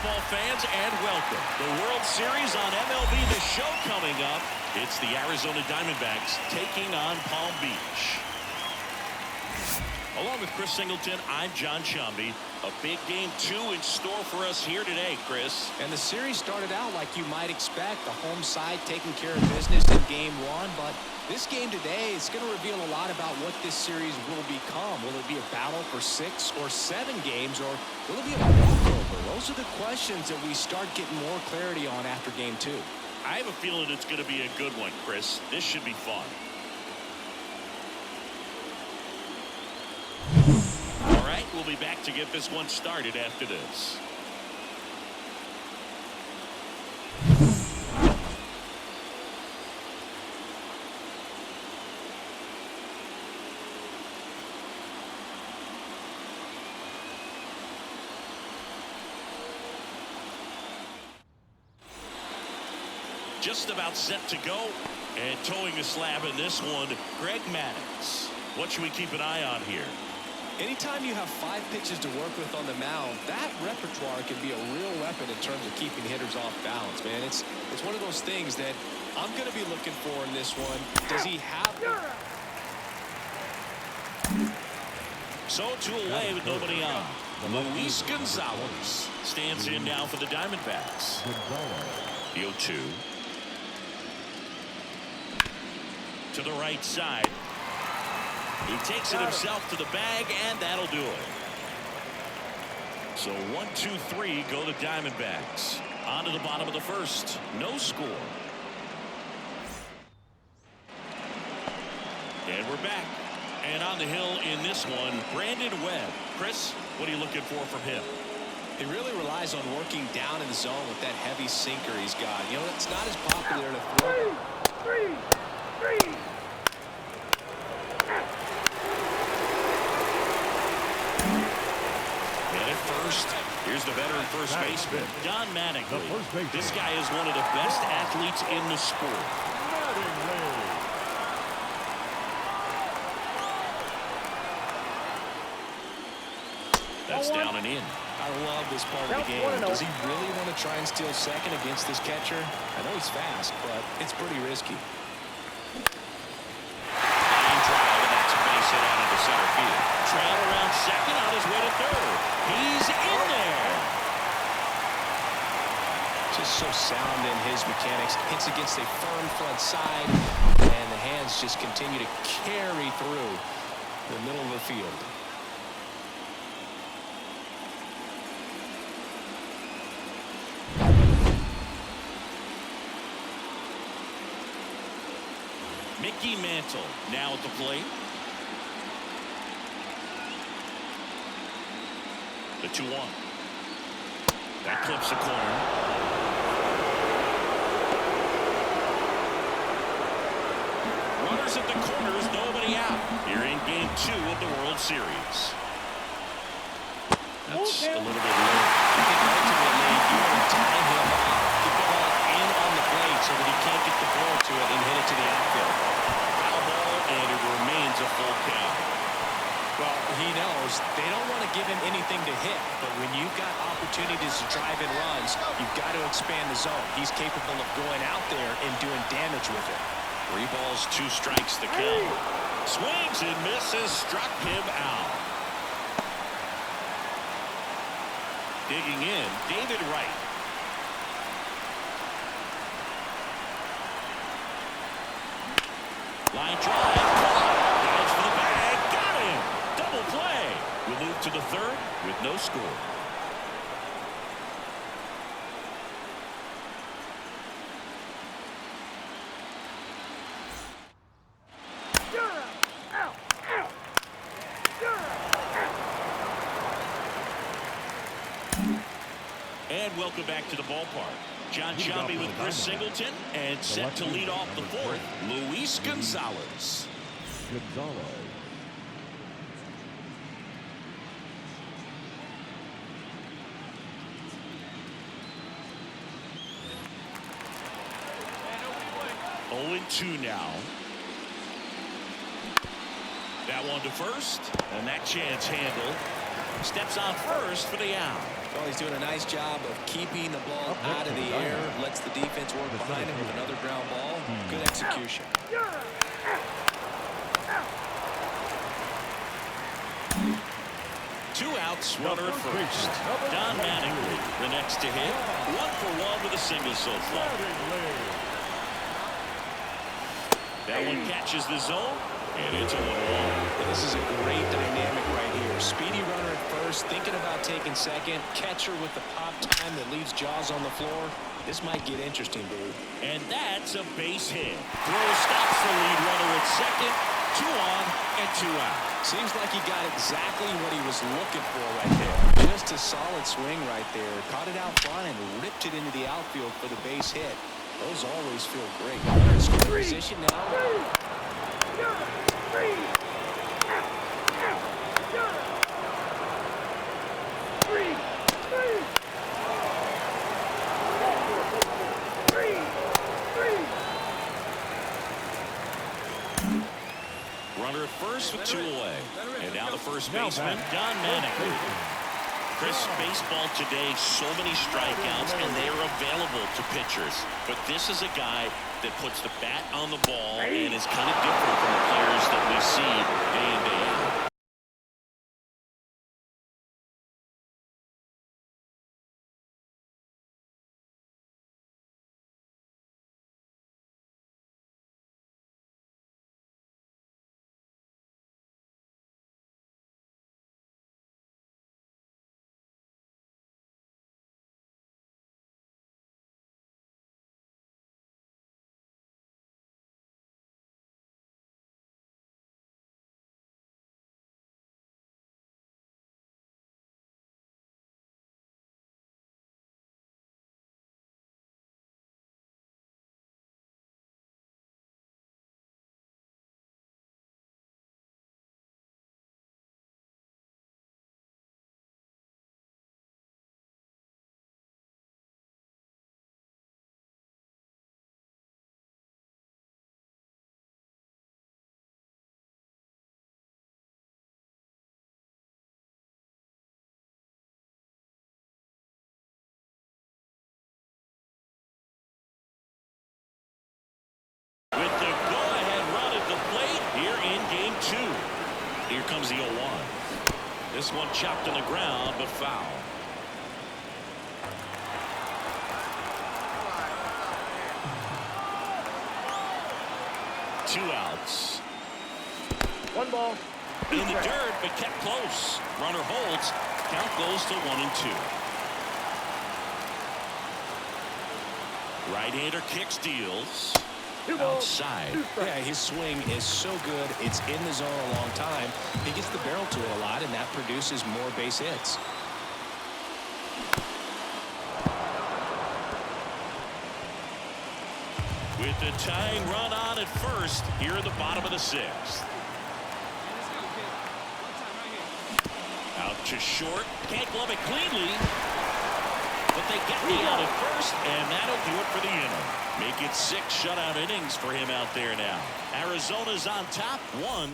baseball fans, and welcome. The World Series on MLB The Show coming up. It's the Arizona Diamondbacks taking on Palm Beach. Along with Chris Singleton, I'm John Shambi. A big game 2 in store for us here today, Chris. And the series started out like you might expect. The home side taking care of business in game 1. But this game today is going to reveal a lot about what this series will become. Will it be a battle for 6 or 7 games, or will it be a walkover? Those are the questions that we start getting more clarity on after game 2. I have a feeling it's going to be a good one, Chris. This should be fun. All right, we'll be back to get this one started after this. Just about set to go, and towing the slab in this one, Greg Maddux. What should we keep an eye on here? Anytime you have 5 pitches to work with on the mound, that repertoire can be a real weapon in terms of keeping hitters off balance, man. It's one of those things that I'm going to be looking for in this one. Does he have... So 2 away with nobody on. Luis Gonzalez stands in now for the Diamondbacks. The 0-2. To the right side. He takes it himself to the bag, and that'll do it. So 1-2-3 go the Diamondbacks. On to the bottom of the first. No score. And we're back. And on the hill in this one, Brandon Webb. Chris, what are you looking for from him? He really relies on working down in the zone with that heavy sinker he's got. You know, it's not as popular to throw. Three. First, here's the veteran first baseman, Don Mattingly. This guy is one of the best athletes in the sport. That's down and in. I love this part of the game. Does he really want to try and steal second against this catcher? I know he's fast, but it's pretty risky. Line drive, and that's a base hit out into center field. Trail around second, on his way to third. He's in there. Just so sound in his mechanics. Hits against a firm front side, and the hands just continue to carry through the middle of the field. Mickey Mantle now at the plate. The 2-1. That clips the corner. Runners at the corners, nobody out. Here in game 2 of the World Series. That's a little bit low. I think ultimately you want to tie him up, get the ball in on the plate so that he can't get the ball to it and hit it to the outfield. Foul ball, and it remains a full count. Well, he knows they don't want to give him anything to hit, but when you've got opportunities to drive in runs, you've got to expand the zone. He's capable of going out there and doing damage with it. 3 balls, 2 strikes the count. Swings and misses, struck him out. Digging in, David Wright. Line drive. Bounce for the bag. Got him. Double play. We'll move to the third with no score. And welcome back to the ballpark. John Shambi with Chris Singleton, and set to lead off the 4th, Luis Gonzalez. 0-2 now. That one to first, and that chance handled. Steps on first for the out. Well, he's doing a nice job of keeping the ball out of the air. Lets the defense work behind him with another ground ball. Good execution. Two outs, runner at first. Don Mattingly, the next to hit. 1-for-1 with a single so far. That one catches the zone, and it's a 1-1. This is a great dynamic right here. Speedy runner at first, thinking about taking second. Catcher with the pop time that leaves Jaws on the floor. This might get interesting, dude. And that's a base hit. Throw stops the lead runner at second. 2 on and 2 out. Seems like he got exactly what he was looking for right there. Just a solid swing right there. Caught it out front and ripped it into the outfield for the base hit. Those always feel great. Scoring position now. Runner at first with 2 away. And now the first baseman, Don Mattingly. Chris, baseball today, so many strikeouts, and they are available to pitchers. But this is a guy that puts the bat on the ball and is kind of different from the players that we see day in, day out. With the go-ahead run at the plate here in game 2. Here comes the 0-1. This one chopped on the ground, but foul. Two outs. 1 ball. In the dirt, but kept close. Runner holds. Count goes to 1-2. Right-hander kicks, deals. Outside. Yeah, his swing is so good. It's in the zone a long time. He gets the barrel to it a lot, and that produces more base hits. With the tying run on at first here in the bottom of the 6th. Out to short. Can't glove it cleanly. But they get the out at first, and that'll do it for the inning. Make it 6 shutout innings for him out there now. Arizona's on top, 1.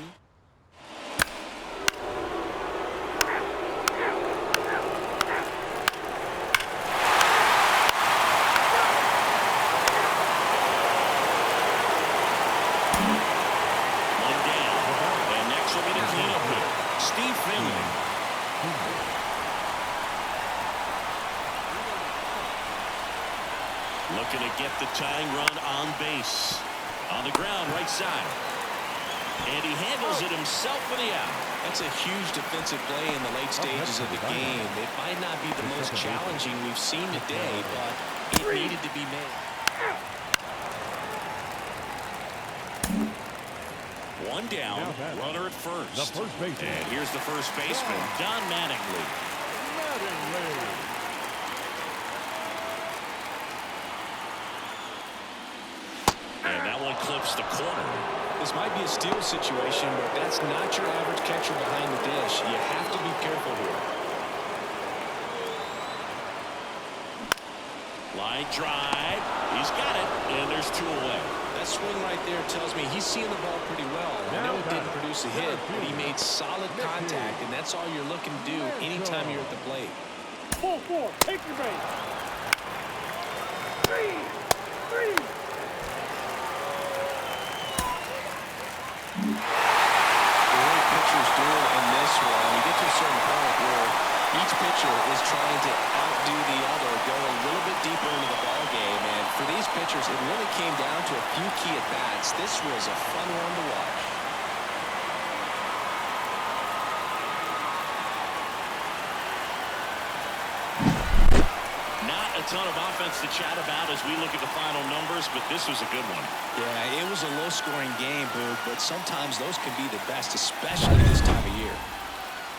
One down. And next will be the cleanup hitter, Steve Finley. Looking to get the tying run on base. On the ground, right side. And he handles it himself for the out. That's a huge defensive play in the late stages of the game. It might not be the most challenging we've seen today, but it needed to be made. One down, runner at first. The first baseman. And here's the first baseman, Don Mattingly. And that one clips the corner. This might be a steal situation, but that's not your average catcher behind the dish. You have to be careful here. Line drive. He's got it, and there's 2 away. That swing right there tells me he's seeing the ball pretty well. I know it didn't produce a hit, but he made solid contact, and that's all you're looking to do anytime you're at the plate. Ball four. Take your base. Three. The way pitchers do it in this one, you get to a certain point where each pitcher is trying to outdo the other, go a little bit deeper into the ball game. And for these pitchers, it really came down to a few key at-bats. This was a fun one to watch. Not a ton of offense to chat about as we look at the final numbers, but this was a good one. Yeah, it was a low-scoring game, Boog, but sometimes those can be the best, especially this time of year.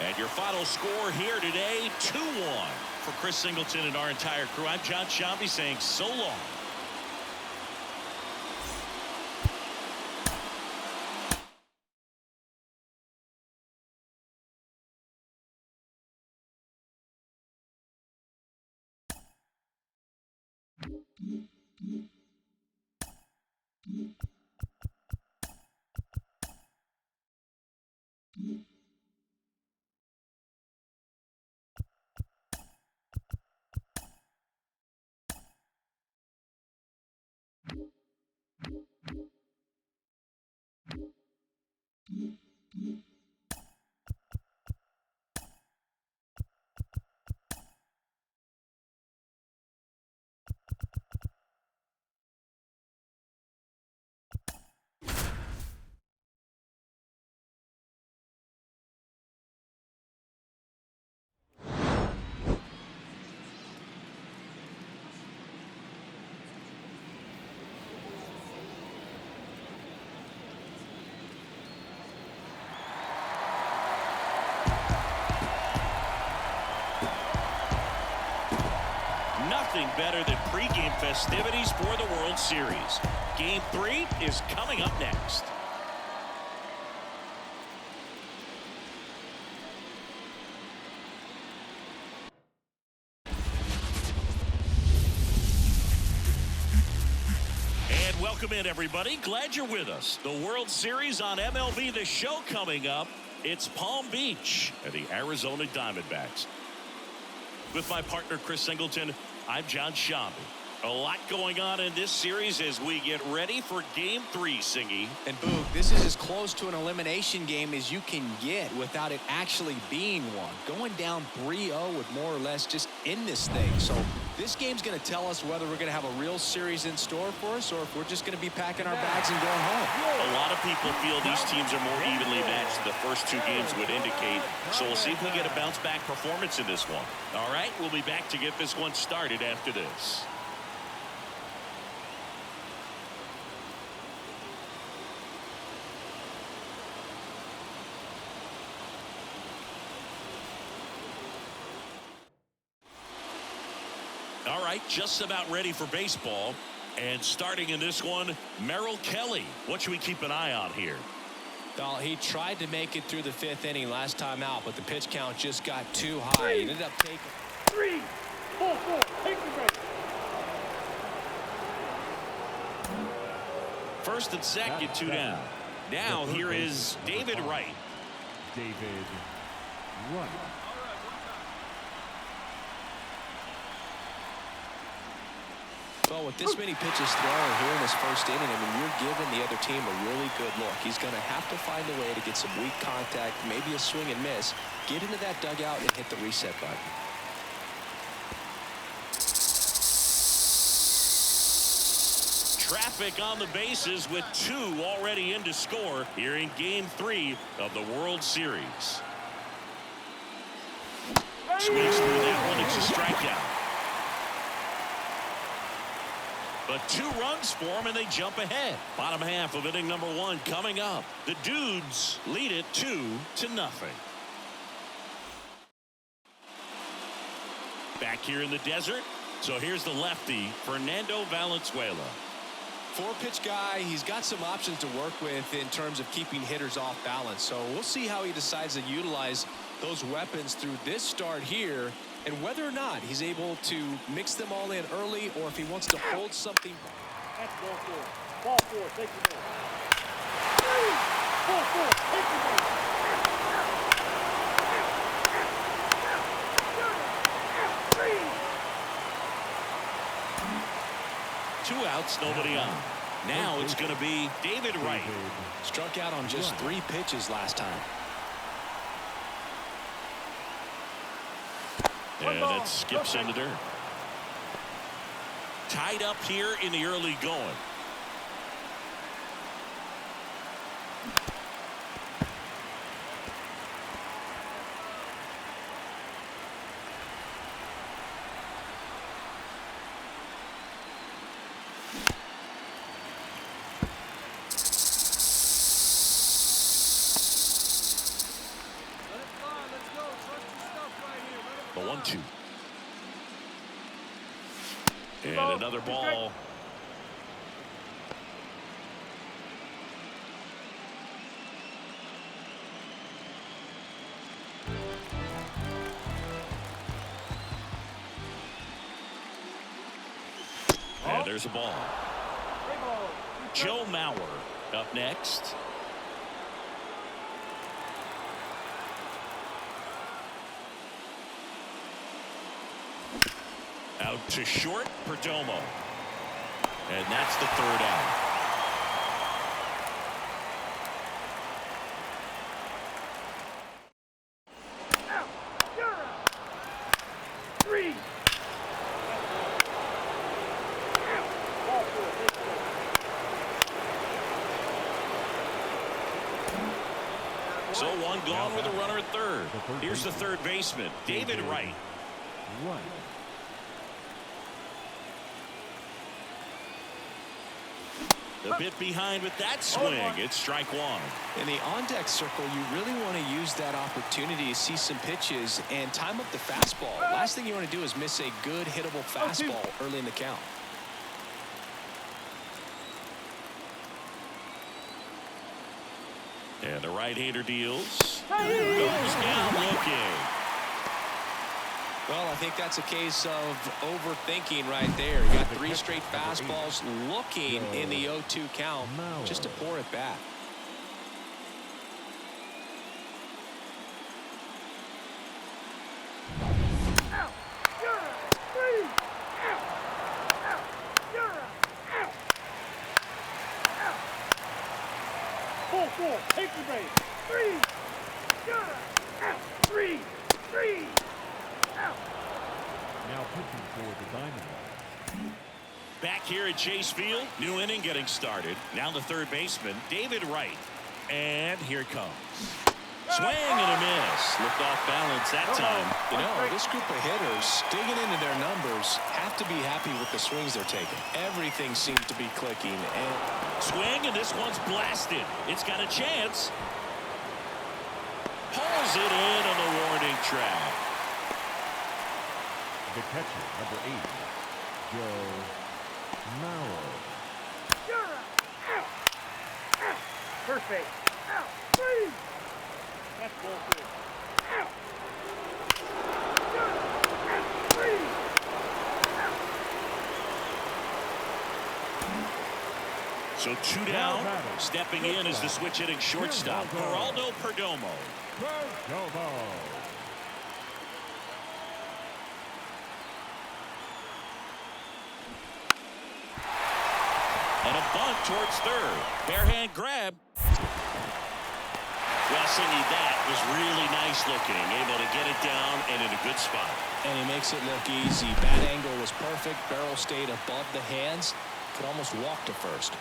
And your final score here today, 2-1. For Chris Singleton and our entire crew, I'm John Shambi saying so long. Nothing better than pregame festivities for the World Series. Game 3 is coming up next. And welcome in, everybody. Glad you're with us. The World Series on MLB The Show coming up. It's Palm Beach and the Arizona Diamondbacks. With my partner, Chris Singleton, I'm John Shambi. A lot going on in this series as we get ready for Game 3, Singy. And Boog, this is as close to an elimination game as you can get without it actually being one. Going down 3-0 would more or less just end this thing. So this game's going to tell us whether we're going to have a real series in store for us or if we're just going to be packing our bags and going home. A lot of people feel these teams are more evenly matched than the first two games would indicate. So we'll see if we get a bounce-back performance in this one. All right, we'll be back to get this one started after this. All right, just about ready for baseball. And starting in this one, Merrill Kelly. What should we keep an eye on here? Well, he tried to make it through the 5th inning last time out, but the pitch count just got too high. He ended up taking 3. Ball four. Take the base. First and second, 2 down. Now here is David Wright. David Wright. Well, with this many pitches thrown here in this first inning, I mean, you're giving the other team a really good look. He's going to have to find a way to get some weak contact, maybe a swing and miss, get into that dugout and hit the reset button. Traffic on the bases with 2 already in to score here in Game 3 of the World Series. Swings through that one. It's a strikeout. But 2 runs for them, and they jump ahead. Bottom half of inning number 1 coming up. The Dudes lead it 2-0. Back here in the desert. So here's the lefty, Fernando Valenzuela. 4-pitch guy. He's got some options to work with in terms of keeping hitters off balance. So we'll see how he decides to utilize those weapons through this start here, and whether or not he's able to mix them all in early or if he wants to hold something. That's ball four. Ball four. Take the base. 3. Ball four. Take the base. 2 outs, nobody on. Now it's going to be David Wright. Struck out on just 3 pitches last time. And it skips into dirt. Tied up here in the early going. The 1-2. And another ball. And there's a ball. Joe Mauer up next. Out to short, Perdomo. And that's the 3rd out. So 1 gone with a runner at 3rd. Here's the 3rd baseman, David Wright. A bit behind with that swing. It's strike 1. In the on-deck circle, you really want to use that opportunity to see some pitches and time up the fastball. Last thing you want to do is miss a good hittable fastball early in the count. And the right-hander deals. Goes down looking. Well, I think that's a case of overthinking right there. You got 3 straight fastballs looking in the 0-2 count just to pour it back. Four, take the base. 3, 3, 3. Now pitching for the Diamondbacks. Back here at Chase Field, new inning getting started. Now the 3rd baseman, David Wright. And here it comes. Swing and a miss. Looked off balance that time. You know, this group of hitters, digging into their numbers, have to be happy with the swings they're taking. Everything seems to be clicking. And swing, and this one's blasted. It's got a chance. Pulls it in on the warning track. The catcher, number 8, Joe Mauer. First base. 3. That's ball 2. 3. So 2 down. Stepping in is the switch hitting shortstop, Geraldo Perdomo. And a bunt towards 3rd. Bare hand grab. Well, Singy, that was really nice looking. Able to get it down and in a good spot. And he makes it look easy. Bat angle was perfect. Barrel stayed above the hands. Could almost walk to first.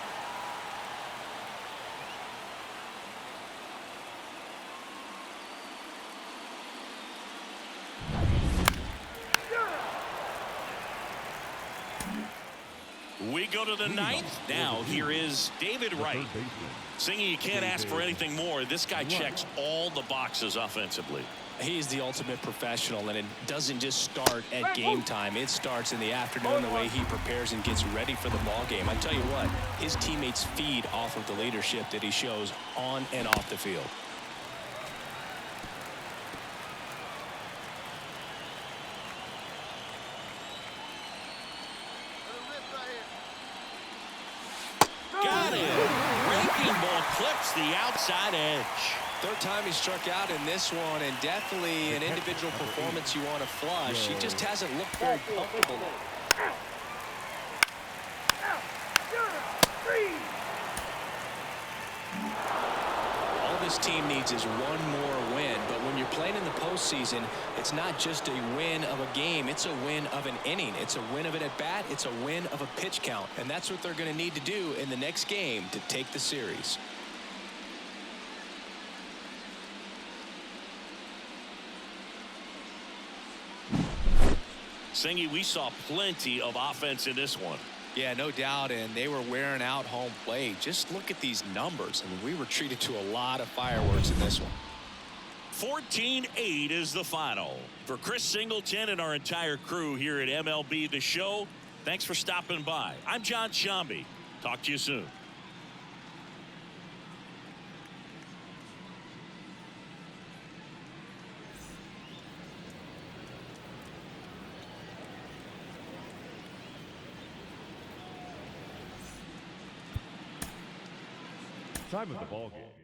We go to the 9th. Now here is David Wright. Singy, you can't ask for anything more. This guy checks all the boxes offensively. He's the ultimate professional, and it doesn't just start at game time. It starts in the afternoon, the way he prepares and gets ready for the ball game. I tell you what, his teammates feed off of the leadership that he shows on and off the field. Got it. Breaking ball clips the outside edge. 3rd time he struck out in this one, and definitely an individual performance you want to flush. He just hasn't looked very comfortable. this team needs is one more win. But when you're playing in the postseason, it's not just a win of a game. It's a win of an inning. It's a win of an at-bat. It's a win of a pitch count. And that's what they're going to need to do in the next game to take the series. Singy, we saw plenty of offense in this one. Yeah, no doubt, and they were wearing out home plate. Just look at these numbers. I mean, we were treated to a lot of fireworks in this one. 14-8 is the final. For Chris Singleton and our entire crew here at MLB The Show, thanks for stopping by. I'm John Shambi. Talk to you soon. Time of the ball game.